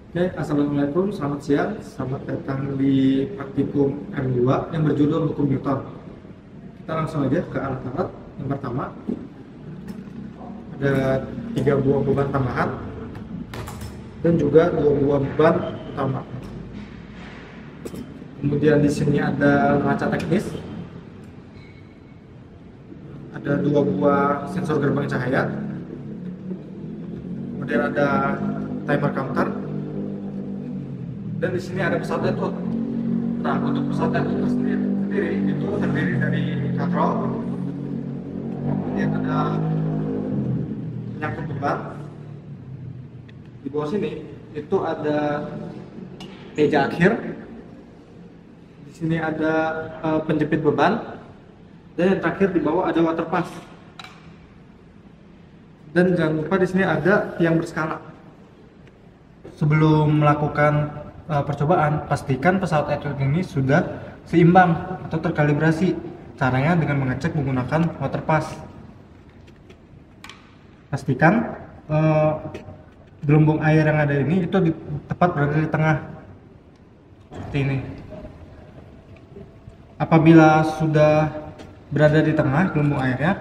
Oke, Assalamualaikum, selamat siang. Selamat datang di praktikum M2 yang berjudul Hukum Newton. Kita langsung aja ke alat-alat. Yang pertama, ada 3 buah beban tambahan dan juga 2 buah beban utama. Kemudian di sini ada neraca teknis, ada 2 buah sensor gerbang cahaya, kemudian ada timer counter, dan di sini ada pesawat Etihad. Nah, untuk pesawat Etihad sendiri itu terdiri dari katrol, kemudian ada penyangkut beban. Di bawah sini itu ada meja akhir. Di sini ada penjepit beban, dan yang terakhir di bawah ada water pass. Dan jangan lupa di sini ada tiang berskala. Sebelum melakukan percobaan, pastikan pesawat Etihad ini sudah seimbang atau terkalibrasi. Caranya dengan mengecek menggunakan water pass. Pastikan gelombang air yang ada ini itu tepat berada di tengah, seperti ini. Apabila sudah berada di tengah gelombang airnya,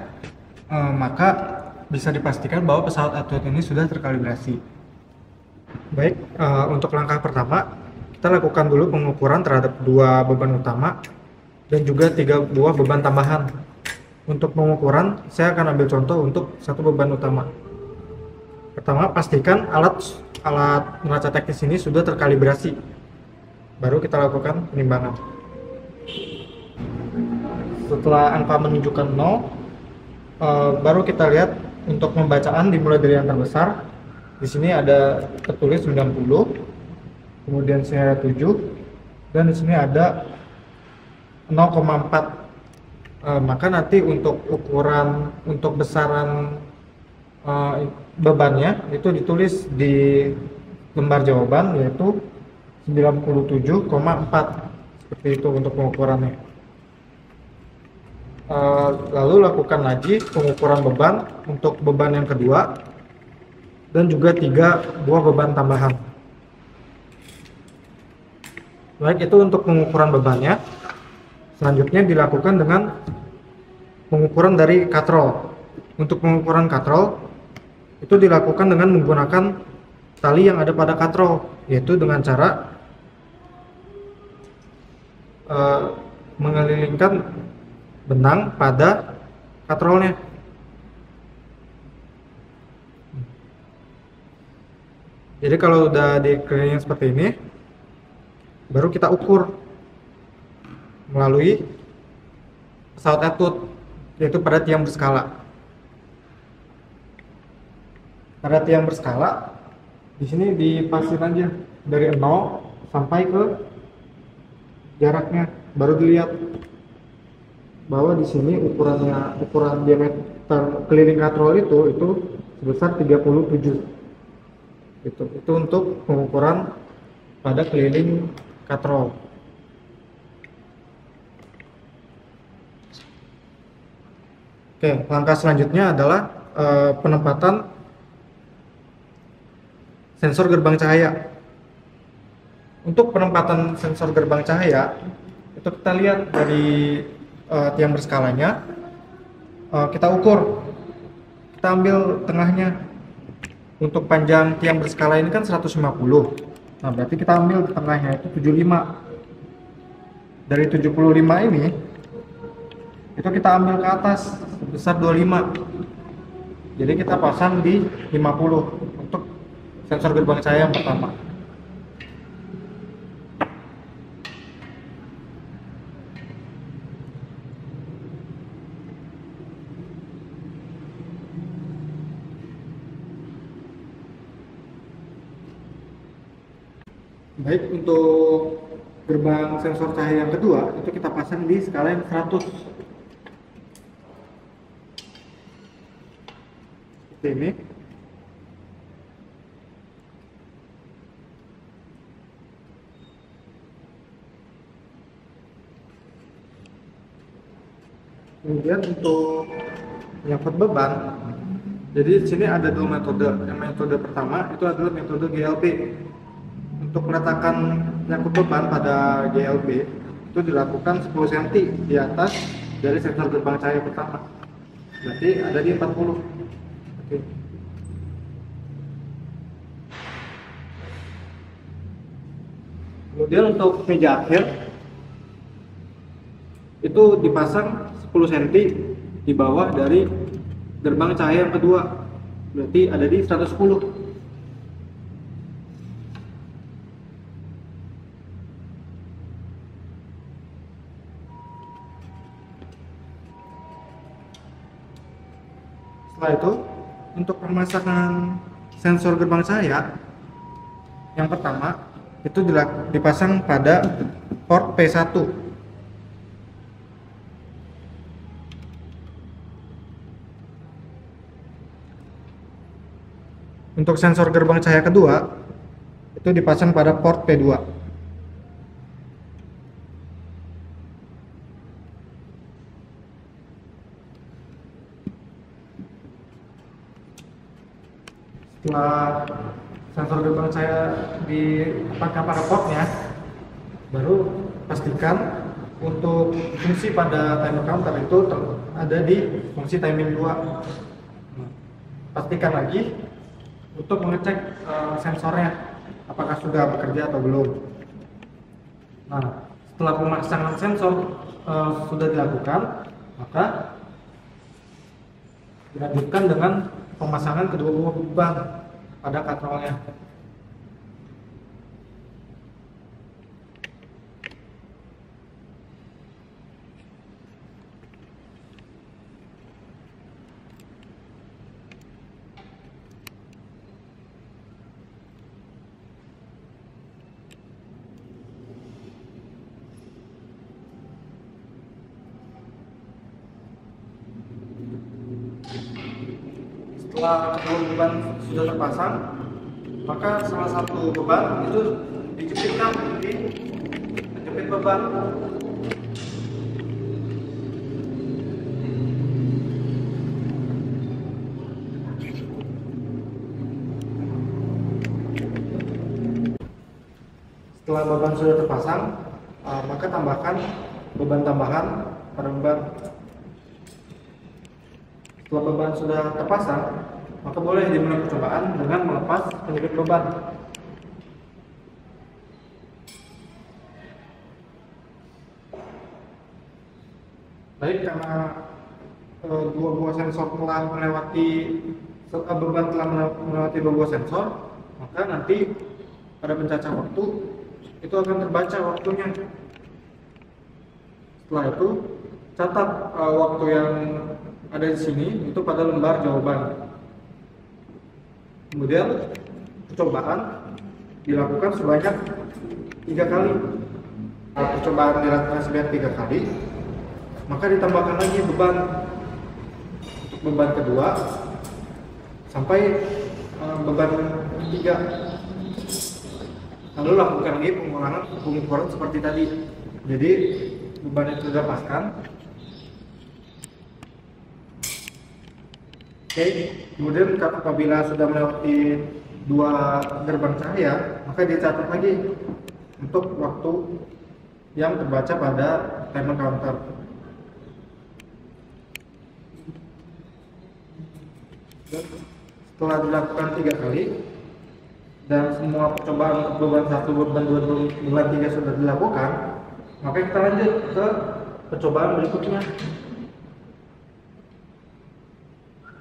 maka bisa dipastikan bahwa pesawat Etihad ini sudah terkalibrasi. Baik, untuk langkah pertama kita lakukan dulu pengukuran terhadap 2 beban utama dan juga 3 buah beban tambahan. Untuk pengukuran saya akan ambil contoh untuk 1 beban utama. Pertama, pastikan alat neraca teknis ini sudah terkalibrasi, baru kita lakukan penimbangan. Setelah angka menunjukkan 0, baru kita lihat untuk pembacaan dimulai dari yang terbesar. Di sini ada tertulis 90, kemudian sini ada 7, dan di sini ada 0,4. Maka nanti untuk ukuran, untuk besaran bebannya itu ditulis di lembar jawaban, yaitu 97,4. Seperti itu untuk pengukurannya. Lalu lakukan lagi pengukuran beban untuk beban yang kedua dan juga 3 buah beban tambahan. Baik, itu untuk pengukuran bebannya. Selanjutnya dilakukan dengan pengukuran dari katrol. Untuk pengukuran katrol itu dilakukan dengan menggunakan tali yang ada pada katrol, yaitu dengan cara mengelilingkan benang pada katrolnya. Jadi kalau udah dikelilingi seperti ini, baru kita ukur melalui pesawat Etihad, yaitu pada tiang berskala. Pada tiang berskala, di sini dipasin aja dari 0 sampai ke jaraknya, baru dilihat bahwa di sini ukuran diameter keliling katrol itu sebesar 37. Itu untuk pengukuran pada keliling katrol. Oke, langkah selanjutnya adalah penempatan sensor gerbang cahaya. Untuk penempatan sensor gerbang cahaya itu kita lihat dari tiang berskalanya, kita ukur, kita ambil tengahnya. Untuk panjang tiang berskala ini kan 150, nah berarti kita ambil tengahnya itu 75. Dari 75 ini itu kita ambil ke atas sebesar 25, jadi kita pasang di 50 untuk sensor gerbang cahaya yang pertama. Baik, untuk gerbang sensor cahaya yang kedua itu kita pasang di skala yang 100. Seperti ini. Kemudian untuk menyangkut beban, jadi di sini ada 2 metode. Yang metode pertama itu adalah metode GLB. untuk peletakan penyangkut beban pada GLB itu dilakukan 10 cm di atas dari sensor gerbang cahaya pertama, berarti ada di 40. Oke. Kemudian untuk meja akhir itu dipasang 10 cm di bawah dari gerbang cahaya yang kedua, berarti ada di 110. Setelah itu, untuk pemasangan sensor gerbang cahaya yang pertama itu dipasang pada port P1. Untuk sensor gerbang cahaya kedua itu dipasang pada port P2. Setelah sensor gerbang cahaya dipasang pada portnya, baru pastikan untuk fungsi pada timer counter itu ada di fungsi timing 2. Pastikan lagi untuk mengecek sensornya apakah sudah bekerja atau belum. Nah, setelah pemasangan sensor sudah dilakukan, maka dilanjutkan dengan pemasangan kedua buah beban pada katrolnya. Setelah kedua beban sudah terpasang, maka salah satu beban itu dijepitkan di penjepit beban. Setelah beban sudah terpasang, maka tambahkan beban tambahan pada beban. Setelah beban sudah terpasang, maka boleh dimulai percobaan dengan melepas penjepit beban. Baik, karena dua buah sensor telah melewati beban telah melewati dua buah sensor, maka nanti pada pencacah waktu itu akan terbaca waktunya. Setelah itu catat waktu yang ada di sini itu pada lembar jawaban. Kemudian percobaan dilakukan sebanyak 3 kali. Percobaan dilakukan sebanyak 3 kali, maka ditambahkan lagi beban untuk beban kedua sampai beban ketiga. Lalu lakukan lagi pengulangan seperti tadi. Jadi beban yang sudah lepaskan. Oke, kemudian apabila sudah melewati 2 gerbang cahaya, maka dicatat lagi untuk waktu yang terbaca pada timer counter. Dan setelah dilakukan 3 kali dan semua percobaan untuk beban 1, beban 2, beban 3 sudah dilakukan, maka kita lanjut ke percobaan berikutnya,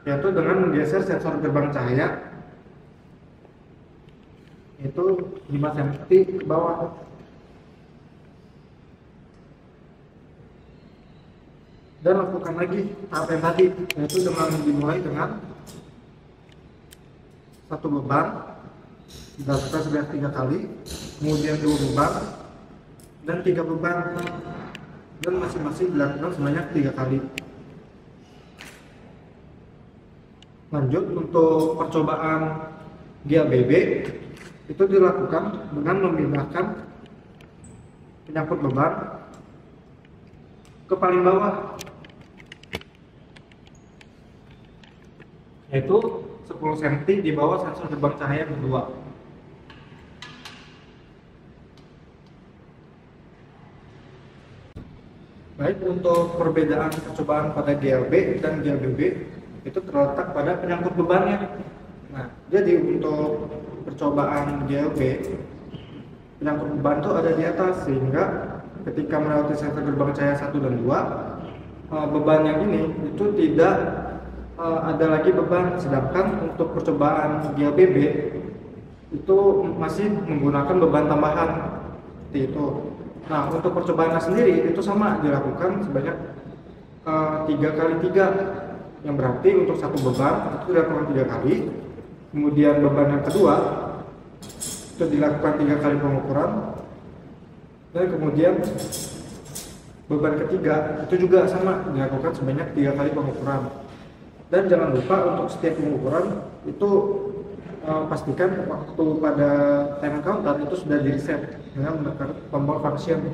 yaitu dengan menggeser sensor gerbang cahaya itu 5 cm ke bawah. Dan lakukan lagi tahap yang tadi, yaitu dengan dimulai dengan 1 beban dilakukan sebanyak 3 kali, kemudian 2 beban dan 3 beban, dan masing-masing dilakukan sebanyak 3 kali. Lanjut untuk percobaan GLBB itu dilakukan dengan memindahkan penyangkut beban ke paling bawah, yaitu 10 cm di bawah sensor gerbang cahaya kedua. Baik, untuk perbedaan percobaan pada GLB dan GLBB itu terletak pada penyangkut bebannya. Nah, jadi untuk percobaan GLB, penyangkut beban itu ada di atas, sehingga ketika melewati sensor gerbang cahaya 1 dan 2, beban yang ini itu tidak ada lagi beban. Sedangkan untuk percobaan GLBB itu masih menggunakan beban tambahan seperti itu. Nah, untuk percobaannya sendiri itu sama dilakukan sebanyak 3x3, yang berarti untuk satu beban itu dilakukan 3 kali. Kemudian beban yang kedua itu dilakukan 3 kali pengukuran, dan kemudian beban ketiga itu juga sama dilakukan sebanyak 3 kali pengukuran. Dan jangan lupa untuk setiap pengukuran itu pastikan waktu pada time counter itu sudah di reset dengan menekan tombol function.